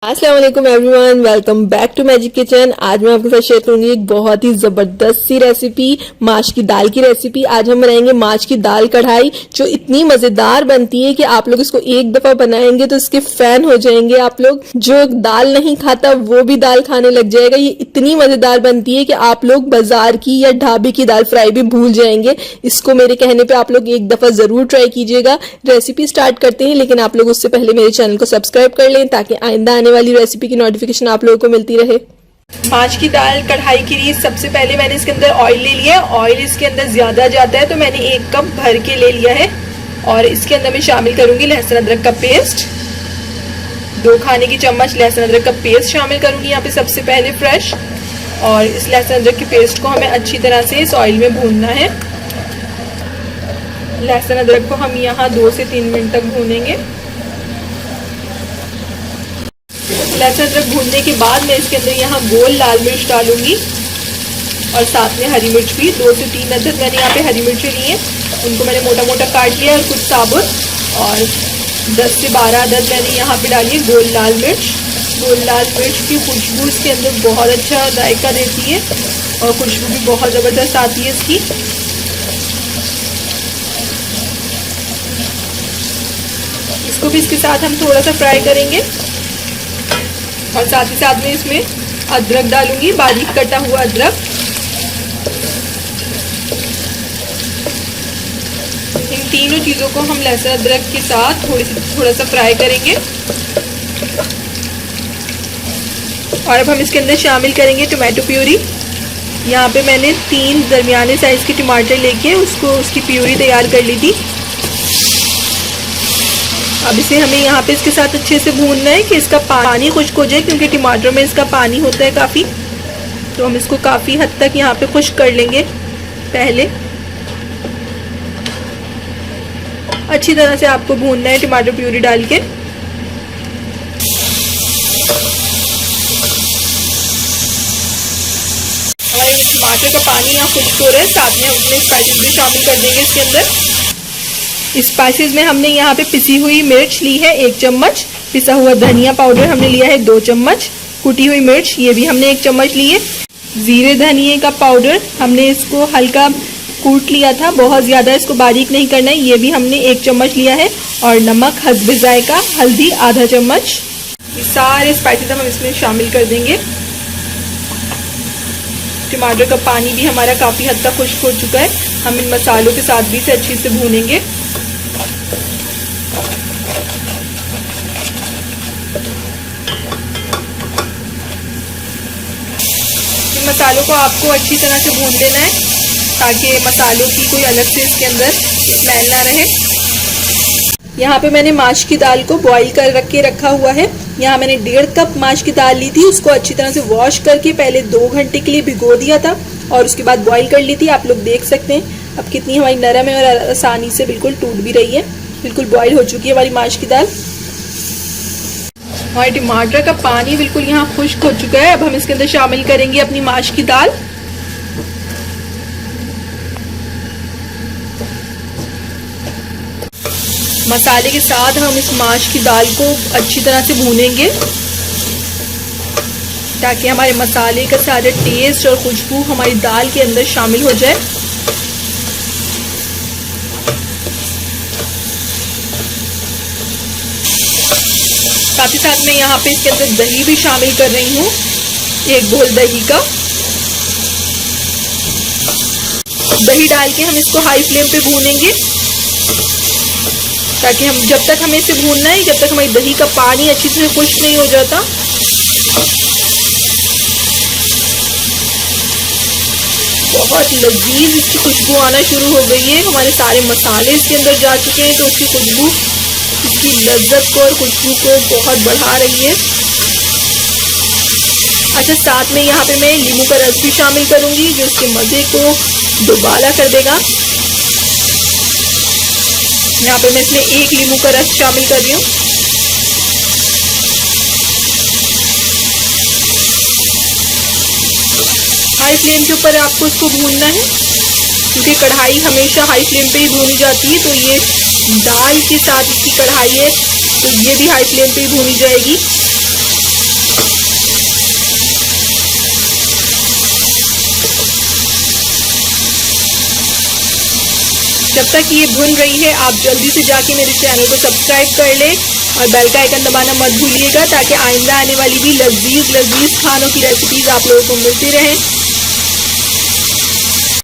अस्सलाम वालेकुम everyone, welcome back to magic kitchen. आज मैं आपके साथ शेयर करूंगी एक बहुत ही जबरदस्त सी रेसिपी, माश की दाल की रेसिपी। आज हम बनाएंगे माश की दाल कढ़ाई, जो इतनी मजेदार बनती है कि आप लोग इसको एक दफा बनाएंगे तो इसके फैन हो जाएंगे। आप लोग जो दाल नहीं खाता वो भी दाल खाने लग जाएगा। ये इतनी मजेदार बनती है कि आप लोग बाजार की या ढाबे की दाल फ्राई भी भूल जाएंगे। इसको मेरे कहने पे आप लोग एक दफा जरूर ट्राई कीजिएगा। रेसिपी स्टार्ट करते हैं, लेकिन आप लोग उससे पहले मेरे चैनल को सब्सक्राइब कर लें ताकि आइंदा वाली रेसिपी की नोटिफिकेशन आप लोगों को मिलती रहे। माश की दाल कढ़ाई के लिए सबसे पहले मैंने इसके अंदर ऑयल ले लिया। ऑयल इसके अंदर ज्यादा जाता है तो मैंने 1 कप भर के ले लिया है। और इसके अंदर मैं शामिल करूंगी लहसुन अदरक का पेस्ट। 2 खाने की चम्मच लहसुन अदरक का पेस्ट शामिल करूंगी यहाँ पे सबसे पहले फ्रेश। और इस लहसुन अदरक के पेस्ट को हमें अच्छी तरह से इस ऑयल में भूनना है। लहसुन अदरक को हम यहाँ 2 से 3 मिनट तक भूनेंगे। लहसुन अदरक भूनने के बाद मैं इसके अंदर यहाँ गोल लाल मिर्च डालूंगी और साथ में हरी मिर्च भी। 2 से 3 अदद मैंने यहाँ पे हरी मिर्चें ली हैं, उनको मैंने मोटा मोटा काट लिया और कुछ साबुत। और 10 से 12 अदद मैंने यहाँ पे डाली है गोल लाल मिर्च। गोल लाल मिर्च की खुशबू इसके अंदर बहुत अच्छा जायका देती है और खुशबू भी बहुत ज़बरदस्त आती है इसकी। इसको भी इसके साथ हम थोड़ा सा फ्राई करेंगे। और साथ ही साथ में इसमें अदरक डालूंगी, बारीक कटा हुआ अदरक। इन तीनों चीज़ों को हम लहसुन अदरक के साथ थोड़ा सा फ्राई करेंगे। और अब हम इसके अंदर शामिल करेंगे टोमेटो प्यूरी। यहाँ पे मैंने 3 दरमियाने साइज के टमाटर लेके उसकी प्यूरी तैयार कर ली थी। अब इसे हमें यहाँ पे इसके साथ अच्छे से भूनना है कि इसका पानी खुश्क हो जाए, क्योंकि टमाटर में इसका पानी होता है काफ़ी। तो हम इसको काफ़ी हद तक यहाँ पे खुश्क कर लेंगे पहले। अच्छी तरह से आपको भूनना है टमाटर प्यूरी डाल के। हमारे टमाटर का पानी यहाँ खुश्क हो रहा है, साथ में हम अपने स्पाइसेस भी शामिल कर देंगे इसके अंदर। स्पाइसेस में हमने यहाँ पे पिसी हुई मिर्च ली है 1 चम्मच, पिसा हुआ धनिया पाउडर हमने लिया है 2 चम्मच, कुटी हुई मिर्च ये भी हमने 1 चम्मच ली है। जीरे धनिए का पाउडर हमने इसको हल्का कूट लिया था, बहुत ज़्यादा इसको बारीक नहीं करना है, ये भी हमने 1 चम्मच लिया है। और नमक हस्बे जायका, हल्दी आधा चम्मच। ये सारे स्पाइसेस हम इसमें शामिल कर देंगे। टमाटर का पानी भी हमारा काफ़ी हद तक खुश्क हो चुका है। हम इन मसालों के साथ भी इसे अच्छे से भूनेंगे। मसालों को आपको अच्छी तरह से भून लेना है ताकि मसालों की कोई अलग से इसके अंदर स्मेल ना रहे। यहाँ पे मैंने माश की दाल को बॉईल कर के रखा हुआ है। यहाँ मैंने 1.5 कप माश की दाल ली थी, उसको अच्छी तरह से वॉश करके पहले 2 घंटे के लिए भिगो दिया था और उसके बाद बॉईल कर ली थी। आप लोग देख सकते हैं अब कितनी हमारी नरम है और आसानी से बिल्कुल टूट भी रही है। बिल्कुल बॉईल हो चुकी है हमारी माश की दाल। हमारे टमाटर का पानी बिल्कुल यहाँ खुश्क हो चुका है। अब हम इसके अंदर शामिल करेंगे अपनी माश की दाल। मसाले के साथ हम इस माश की दाल को अच्छी तरह से भूनेंगे ताकि हमारे मसाले का सारा टेस्ट और खुशबू हमारी दाल के अंदर शामिल हो जाए। साथ ही साथ मैं यहाँ पे इसके अंदर दही भी शामिल कर रही हूँ, 1 घोल दही का। दही डाल के हम इसको हाई फ्लेम पे भूनेंगे ताकि हम जब तक हमें इसे भूनना है जब तक हमारी दही का पानी अच्छी तरह खुश्क नहीं हो जाता। बहुत लजीज इसकी खुशबू आना शुरू हो गई है। हमारे सारे मसाले इसके अंदर जा चुके हैं तो उसकी खुशबू इसकी लज्जत को और खुशबू को बहुत बढ़ा रही है। अच्छा, साथ में यहाँ पे मैं नींबू का रस भी शामिल करूँगी जो इसके मज़े को दोबारा कर देगा। यहाँ पे मैं इसमें 1 नींबू का रस शामिल कर रही हूँ। हाई फ्लेम के ऊपर आपको इसको भूनना है क्योंकि कढ़ाई हमेशा हाई फ्लेम पे ही भूनी जाती है। तो ये दाल के साथ इसकी कढ़ाई है तो ये भी हाई फ्लेम पे ही भूनी जाएगी। जब तक ये भुन रही है आप जल्दी से जाके मेरे चैनल को सब्सक्राइब कर लें और बेल का आइकन दबाना मत भूलिएगा, ताकि आइंदा आने वाली भी लजीज खानों की रेसिपीज आप लोगों को मिलती रहें।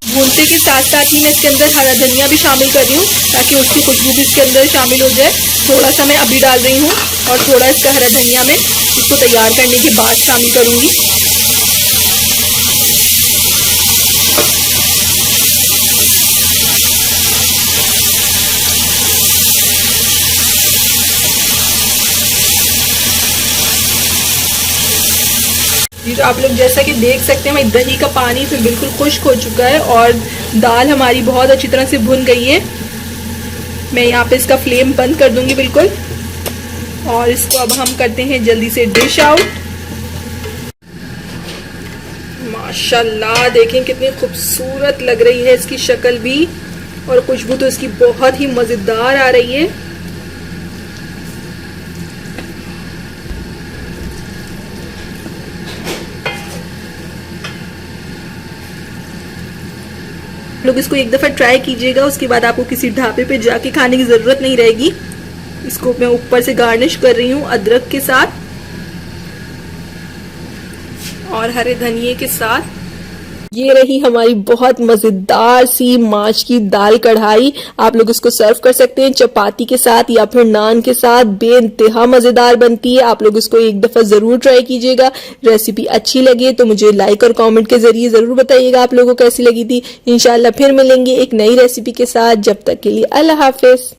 भूनते के साथ साथ ही मैं इसके अंदर हरा धनिया भी शामिल कर रही हूँ, ताकि उसकी खुशबू भी इसके अंदर शामिल हो जाए। थोड़ा सा मैं अभी डाल रही हूँ और थोड़ा इसका हरा धनिया मैं इसको तैयार करने के बाद शामिल करूँगी। जी तो आप लोग जैसा कि देख सकते हैं, दही का पानी इसमें बिल्कुल खुश्क हो चुका है और दाल हमारी बहुत अच्छी तरह से भुन गई है। मैं यहाँ पे इसका फ्लेम बंद कर दूंगी बिल्कुल, और इसको अब हम करते हैं जल्दी से डिश आउट। माशाल्लाह देखें कितनी खूबसूरत लग रही है इसकी शक्ल भी, और खुशबू तो इसकी बहुत ही मज़ेदार आ रही है। लोग इसको एक दफ़ा ट्राई कीजिएगा, उसके बाद आपको किसी ढाबे पे जाके खाने की ज़रूरत नहीं रहेगी। इसको मैं ऊपर से गार्निश कर रही हूँ अदरक के साथ और हरे धनिए के साथ। ये रही हमारी बहुत मज़ेदार सी माश की दाल कढ़ाई। आप लोग इसको सर्व कर सकते हैं चपाती के साथ या फिर नान के साथ, बेइंतहा मज़ेदार बनती है। आप लोग इसको एक दफ़ा ज़रूर ट्राई कीजिएगा। रेसिपी अच्छी लगे तो मुझे लाइक और कमेंट के ज़रिए ज़रूर बताइएगा आप लोगों को कैसी लगी थी। इंशाल्लाह फिर मिलेंगे एक नई रेसिपी के साथ। जब तक के लिए अल्लाह हाफिज़।